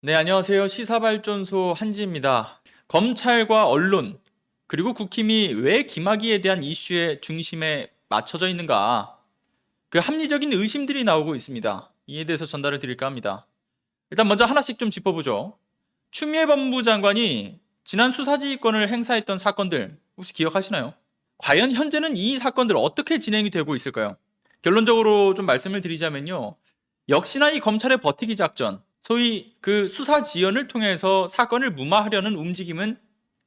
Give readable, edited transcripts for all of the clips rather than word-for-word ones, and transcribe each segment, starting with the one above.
네, 안녕하세요. 시사발전소 한지입니다. 검찰과 언론, 그리고 국힘이 왜 김학의에 대한 이슈의 중심에 맞춰져 있는가? 그 합리적인 의심들이 나오고 있습니다. 이에 대해서 전달을 드릴까 합니다. 일단 먼저 하나씩 좀 짚어보죠. 추미애 법무부 장관이 지난 수사지휘권을 행사했던 사건들 혹시 기억하시나요? 과연 현재는 이 사건들 어떻게 진행이 되고 있을까요? 결론적으로 좀 말씀을 드리자면요. 역시나 이 검찰의 버티기 작전, 소위 그 수사 지연을 통해서 사건을 무마하려는 움직임은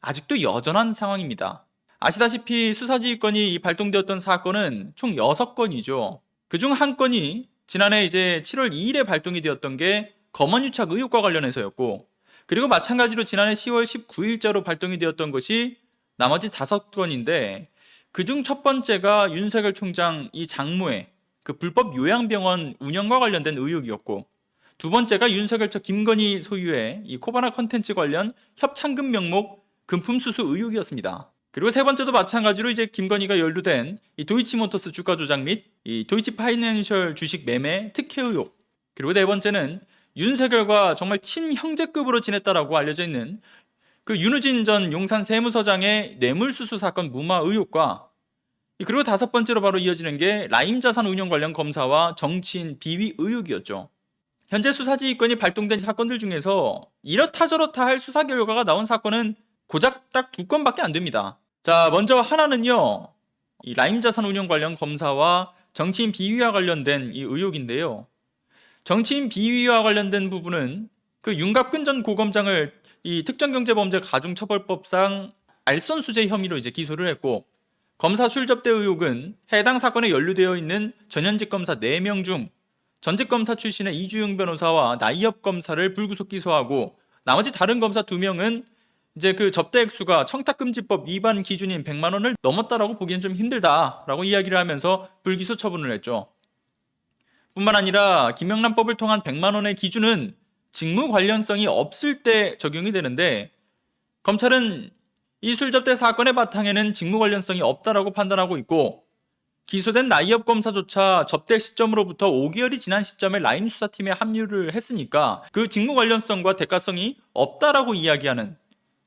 아직도 여전한 상황입니다. 아시다시피 수사지휘권이 발동되었던 사건은 총 6건이죠. 그중 한 건이 지난해 이제 7월 2일에 발동이 되었던 게 검언유착 의혹과 관련해서였고, 그리고 마찬가지로 지난해 10월 19일자로 발동이 되었던 것이 나머지 5건인데, 그중 첫 번째가 윤석열 총장 이 장모의 그 불법 요양병원 운영과 관련된 의혹이었고, 두 번째가 윤석열 차 김건희 소유의 이 코바나 컨텐츠 관련 협찬금 명목 금품 수수 의혹이었습니다. 그리고 세 번째도 마찬가지로 이제 김건희가 연루된 이 도이치모터스 주가 조작 및 이 도이치파이낸셜 주식 매매 특혜 의혹. 그리고 네 번째는 윤석열과 정말 친형제급으로 지냈다라고 알려져 있는 그 윤우진 전 용산 세무서장의 뇌물수수 사건 무마 의혹과, 그리고 다섯 번째로 바로 이어지는 게 라임자산 운용 관련 검사와 정치인 비위 의혹이었죠. 현재 수사지휘권이 발동된 사건들 중에서 이렇다 저렇다 할 수사 결과가 나온 사건은 고작 딱 2건밖에 안 됩니다. 자, 먼저 하나는요, 이 라임자산 운용 관련 검사와 정치인 비위와 관련된 이 의혹인데요. 정치인 비위와 관련된 부분은 그 윤갑근 전 고검장을 이 특정경제범죄 가중처벌법상 알선수재 혐의로 이제 기소를 했고, 검사 술접대 의혹은 해당 사건에 연루되어 있는 전현직 검사 4명 중 전직 검사 출신의 이주영 변호사와 나이엽 검사를 불구속 기소하고, 나머지 다른 검사 2명은 이제 그 접대 액수가 청탁금지법 위반 기준인 100만 원을 넘었다라고 보기엔 좀 힘들다라고 이야기를 하면서 불기소 처분을 했죠. 뿐만 아니라 김영란법을 통한 100만 원의 기준은 직무 관련성이 없을 때 적용이 되는데, 검찰은 이 술접대 사건의 바탕에는 직무 관련성이 없다라고 판단하고 있고, 기소된 나이엽 검사조차 접대 시점으로부터 5개월이 지난 시점에 라임 수사팀에 합류를 했으니까 그 직무 관련성과 대가성이 없다라고 이야기하는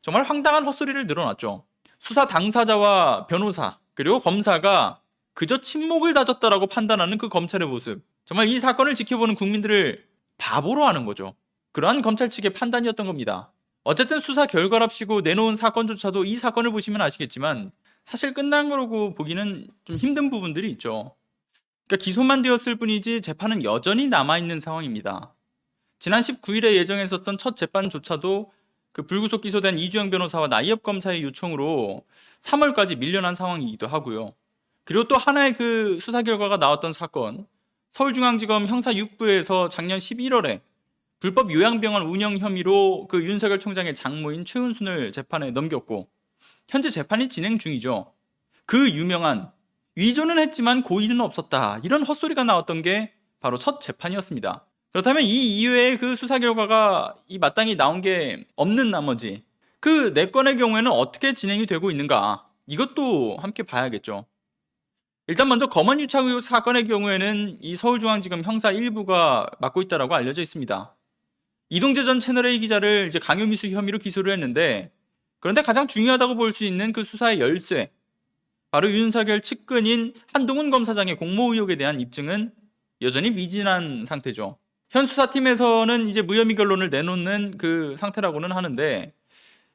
정말 황당한 헛소리를 늘어놨죠. 수사 당사자와 변호사 그리고 검사가 그저 침묵을 다졌다라고 판단하는 그 검찰의 모습, 정말 이 사건을 지켜보는 국민들을 바보로 하는 거죠. 그러한 검찰 측의 판단이었던 겁니다. 어쨌든 수사 결과랍시고 내놓은 사건조차도 이 사건을 보시면 아시겠지만 사실 끝난 거라고 보기는 좀 힘든 부분들이 있죠. 그러니까 기소만 되었을 뿐이지 재판은 여전히 남아있는 상황입니다. 지난 19일에 예정했었던 첫 재판조차도 그 불구속 기소된 이주영 변호사와 나이엽 검사의 요청으로 3월까지 밀려난 상황이기도 하고요. 그리고 또 하나의 그 수사 결과가 나왔던 사건, 서울중앙지검 형사 6부에서 작년 11월에 불법 요양병원 운영 혐의로 그 윤석열 총장의 장모인 최은순을 재판에 넘겼고, 현재 재판이 진행 중이죠. 그 유명한 위조는 했지만 고의는 없었다, 이런 헛소리가 나왔던 게 바로 첫 재판이었습니다. 그렇다면 이 이외에 그 수사 결과가 이 마땅히 나온 게 없는 나머지 그 4건의 경우에는 어떻게 진행이 되고 있는가, 이것도 함께 봐야겠죠. 일단 먼저 검언유착 의혹 사건의 경우에는 이 서울중앙지검 형사 1부가 맡고 있다고 알려져 있습니다. 이동재 전 채널A 기자를 이제 강요미수 혐의로 기소를 했는데, 그런데 가장 중요하다고 볼 수 있는 그 수사의 열쇠, 바로 윤석열 측근인 한동훈 검사장의 공모 의혹에 대한 입증은 여전히 미진한 상태죠. 현 수사팀에서는 이제 무혐의 결론을 내놓는 그 상태라고는 하는데,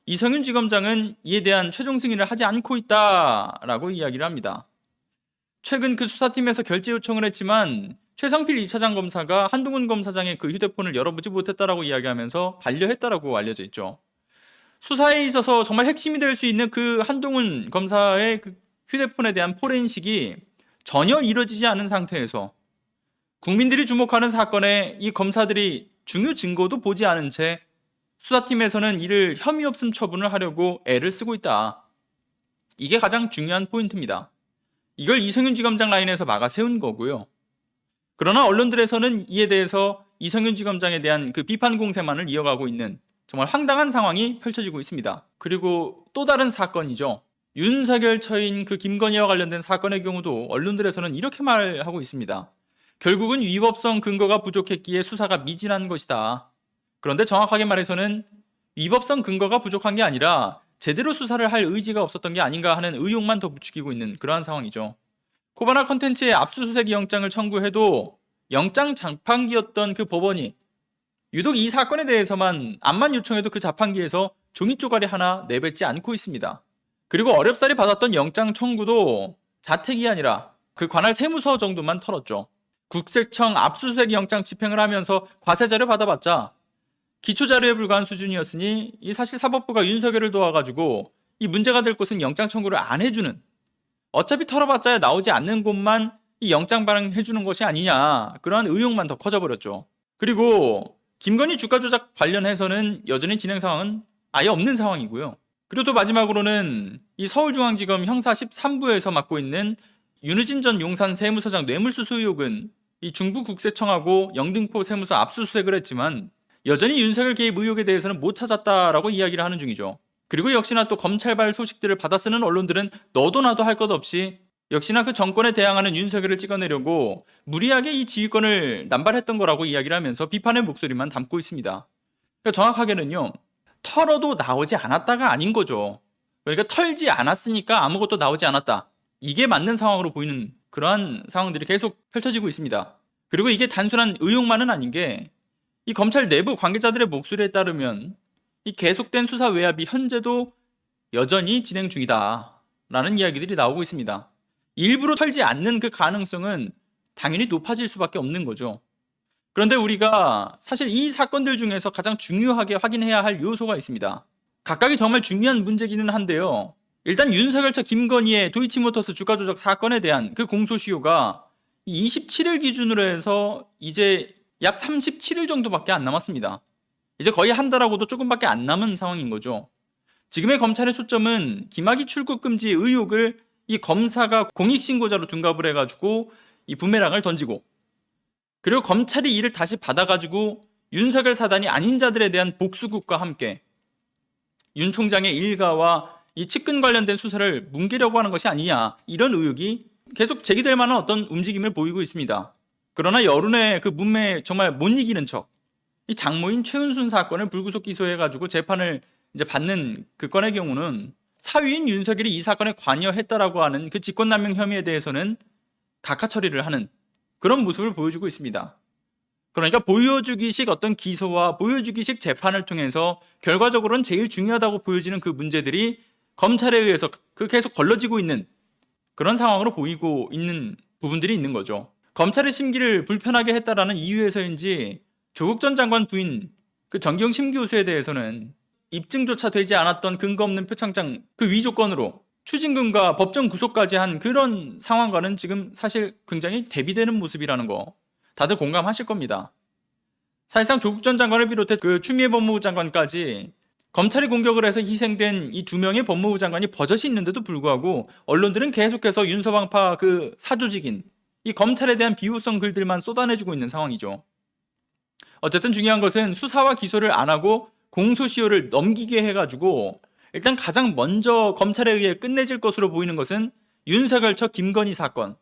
이성윤 지검장은 이에 대한 최종 승인을 하지 않고 있다라고 이야기를 합니다. 최근 그 수사팀에서 결재 요청을 했지만 최성필 2차장 검사가 한동훈 검사장의 그 휴대폰을 열어보지 못했다라고 이야기하면서 반려했다라고 알려져 있죠. 수사에 있어서 정말 핵심이 될 수 있는 그 한동훈 검사의 그 휴대폰에 대한 포렌식이 전혀 이루어지지 않은 상태에서 국민들이 주목하는 사건에 이 검사들이 중요 증거도 보지 않은 채 수사팀에서는 이를 혐의 없음 처분을 하려고 애를 쓰고 있다. 이게 가장 중요한 포인트입니다. 이걸 이성윤 지검장 라인에서 막아 세운 거고요. 그러나 언론들에서는 이에 대해서 이성윤 지검장에 대한 그 비판 공세만을 이어가고 있는 정말 황당한 상황이 펼쳐지고 있습니다. 그리고 또 다른 사건이죠. 윤석열 처인 그 김건희와 관련된 사건의 경우도 언론들에서는 이렇게 말하고 있습니다. 결국은 위법성 근거가 부족했기에 수사가 미진한 것이다. 그런데 정확하게 말해서는 위법성 근거가 부족한 게 아니라 제대로 수사를 할 의지가 없었던 게 아닌가 하는 의혹만 더 부추기고 있는 그러한 상황이죠. 코바나 컨텐츠의 압수수색 영장을 청구해도 영장 자판기였던 그 법원이 유독 이 사건에 대해서만 암만 요청해도 그 자판기에서 종이 쪼가리 하나 내뱉지 않고 있습니다. 그리고 어렵사리 받았던 영장 청구도 자택이 아니라 그 관할 세무서 정도만 털었죠. 국세청 압수수색 영장 집행을 하면서 과세자료 받아봤자 기초자료에 불과한 수준이었으니 이 사실 사법부가 윤석열을 도와가지고 이 문제가 될 곳은 영장 청구를 안 해주는, 어차피 털어봤자 나오지 않는 곳만 이 영장 발행해주는 것이 아니냐, 그러한 의혹만 더 커져버렸죠. 그리고 김건희 주가 조작 관련해서는 여전히 진행 상황은 아예 없는 상황이고요. 그리고 또 마지막으로는 이 서울중앙지검 형사 13부에서 맡고 있는 윤우진 전 용산 세무서장 뇌물수수 의혹은 이 중부국세청하고 영등포 세무서 압수수색을 했지만 여전히 윤석열 개입 의혹에 대해서는 못 찾았다라고 이야기를 하는 중이죠. 그리고 역시나 또 검찰발 소식들을 받아쓰는 언론들은 너도 나도 할 것 없이 역시나 그 정권에 대항하는 윤석열을 찍어내려고 무리하게 이 지휘권을 남발했던 거라고 이야기를 하면서 비판의 목소리만 담고 있습니다. 그러니까 정확하게는요, 털어도 나오지 않았다가 아닌 거죠. 그러니까 털지 않았으니까 아무것도 나오지 않았다, 이게 맞는 상황으로 보이는 그러한 상황들이 계속 펼쳐지고 있습니다. 그리고 이게 단순한 의혹만은 아닌 게 이 검찰 내부 관계자들의 목소리에 따르면 이 계속된 수사 외압이 현재도 여전히 진행 중이다라는 이야기들이 나오고 있습니다. 일부러 털지 않는 그 가능성은 당연히 높아질 수밖에 없는 거죠. 그런데 우리가 사실 이 사건들 중에서 가장 중요하게 확인해야 할 요소가 있습니다. 각각이 정말 중요한 문제기는 한데요. 일단 윤석열 차 김건희의 도이치모터스 주가 조작 사건에 대한 그 공소시효가 27일 기준으로 해서 이제 약 37일 정도밖에 안 남았습니다. 이제 거의 한 달하고도 조금밖에 안 남은 상황인 거죠. 지금의 검찰의 초점은 김학의 출국 금지 의혹을 이 검사가 공익신고자로 둔갑을 해가지고 이 부메랑을 던지고, 그리고 검찰이 이를 다시 받아가지고 윤석열 사단이 아닌 자들에 대한 복수국과 함께 윤 총장의 일가와 이 측근 관련된 수사를 뭉개려고 하는 것이 아니냐, 이런 의혹이 계속 제기될 만한 어떤 움직임을 보이고 있습니다. 그러나 여론의 그 문매에 정말 못 이기는 척, 이 장모인 최은순 사건을 불구속 기소해가지고 재판을 이제 받는 그 건의 경우는 사위인 윤석열이 이 사건에 관여했다라고 하는 그 직권남용 혐의에 대해서는 각하 처리를 하는 그런 모습을 보여주고 있습니다. 그러니까 보여주기식 어떤 기소와 보여주기식 재판을 통해서 결과적으로는 제일 중요하다고 보여지는 그 문제들이 검찰에 의해서 그 계속 걸러지고 있는 그런 상황으로 보이고 있는 부분들이 있는 거죠. 검찰의 심기를 불편하게 했다라는 이유에서인지 조국 전 장관 부인 그 정기용 심교수에 대해서는 입증조차 되지 않았던 근거 없는 표창장 그 위조건으로 추징금과 법정 구속까지 한 그런 상황과는 지금 사실 굉장히 대비되는 모습이라는 거 다들 공감하실 겁니다. 사실상 조국 전 장관을 비롯해 그 추미애 법무부 장관까지 검찰이 공격을 해서 희생된 이 두 명의 법무부 장관이 버젓이 있는데도 불구하고 언론들은 계속해서 윤서방파 그 사조직인 이 검찰에 대한 비호성 글들만 쏟아내주고 있는 상황이죠. 어쨌든 중요한 것은 수사와 기소를 안 하고 공소시효를 넘기게 해가지고 일단 가장 먼저 검찰에 의해 끝내질 것으로 보이는 것은 윤석열 처 김건희 사건,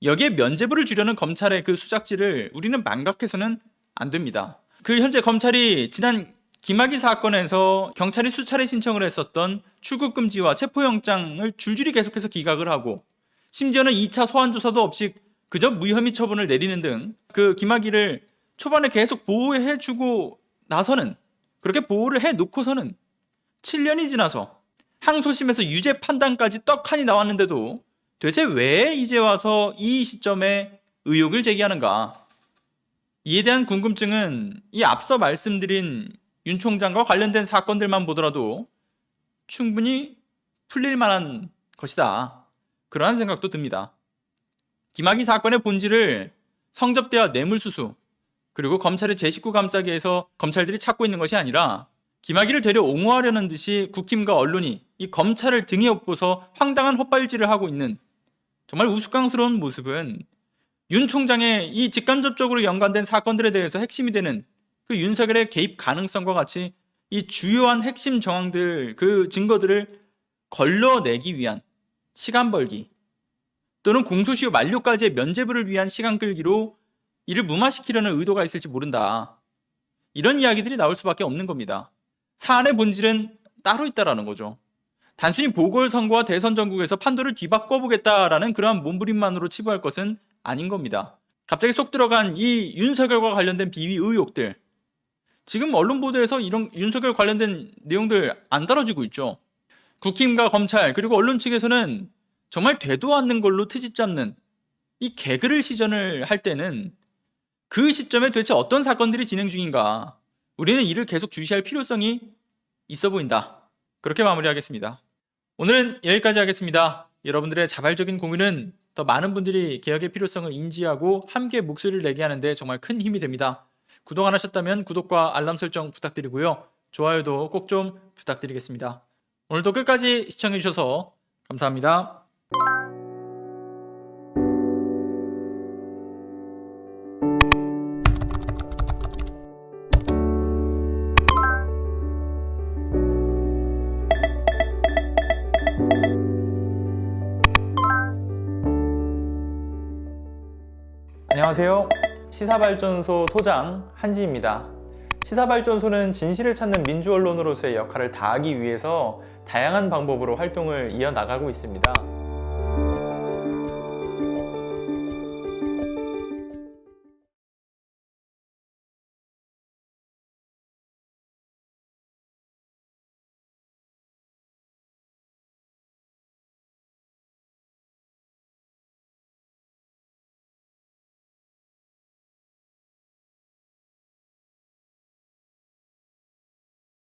여기에 면죄부를 주려는 검찰의 그 수작질을 우리는 망각해서는 안 됩니다. 그 현재 검찰이 지난 김학의 사건에서 경찰이 수차례 신청을 했었던 출국금지와 체포영장을 줄줄이 계속해서 기각을 하고, 심지어는 2차 소환조사도 없이 그저 무혐의 처분을 내리는 등 그 김학의를 초반에 계속 보호해주고 나서는, 그렇게 보호를 해놓고서는 7년이 지나서 항소심에서 유죄 판단까지 떡하니 나왔는데도 도대체 왜 이제 와서 이 시점에 의혹을 제기하는가? 이에 대한 궁금증은 이 앞서 말씀드린 윤 총장과 관련된 사건들만 보더라도 충분히 풀릴 만한 것이다, 그러한 생각도 듭니다. 김학의 사건의 본질을 성접대와 뇌물수수, 그리고 검찰의 제 식구 감싸기에서 검찰들이 찾고 있는 것이 아니라 김학의를 되려 옹호하려는 듯이 국힘과 언론이 이 검찰을 등에 업고서 황당한 헛발질을 하고 있는 정말 우스꽝스러운 모습은 윤 총장의 이 직간접적으로 연관된 사건들에 대해서 핵심이 되는 그 윤석열의 개입 가능성과 같이 이 주요한 핵심 정황들, 그 증거들을 걸러내기 위한 시간 벌기, 또는 공소시효 만료까지의 면죄부를 위한 시간 끌기로 이를 무마시키려는 의도가 있을지 모른다, 이런 이야기들이 나올 수밖에 없는 겁니다. 사안의 본질은 따로 있다라는 거죠. 단순히 보궐선거와 대선 전국에서 판도를 뒤바꿔보겠다라는 그러한 몸부림만으로 치부할 것은 아닌 겁니다. 갑자기 쏙 들어간 이 윤석열과 관련된 비위 의혹들, 지금 언론 보도에서 이런 윤석열 관련된 내용들 안 다뤄지고 있죠. 국힘과 검찰 그리고 언론 측에서는 정말 되도 않는 걸로 트집 잡는 이 개그를 시전을 할 때는 그 시점에 도대체 어떤 사건들이 진행 중인가, 우리는 이를 계속 주시할 필요성이 있어 보인다. 그렇게 마무리하겠습니다. 오늘은 여기까지 하겠습니다. 여러분들의 자발적인 공유는 더 많은 분들이 개혁의 필요성을 인지하고 함께 목소리를 내게 하는데 정말 큰 힘이 됩니다. 구독 안 하셨다면 구독과 알람 설정 부탁드리고요. 좋아요도 꼭 좀 부탁드리겠습니다. 오늘도 끝까지 시청해주셔서 감사합니다. 안녕하세요. 시사발전소 소장 한지입니다. 시사발전소는 진실을 찾는 민주언론으로서의 역할을 다하기 위해서 다양한 방법으로 활동을 이어나가고 있습니다.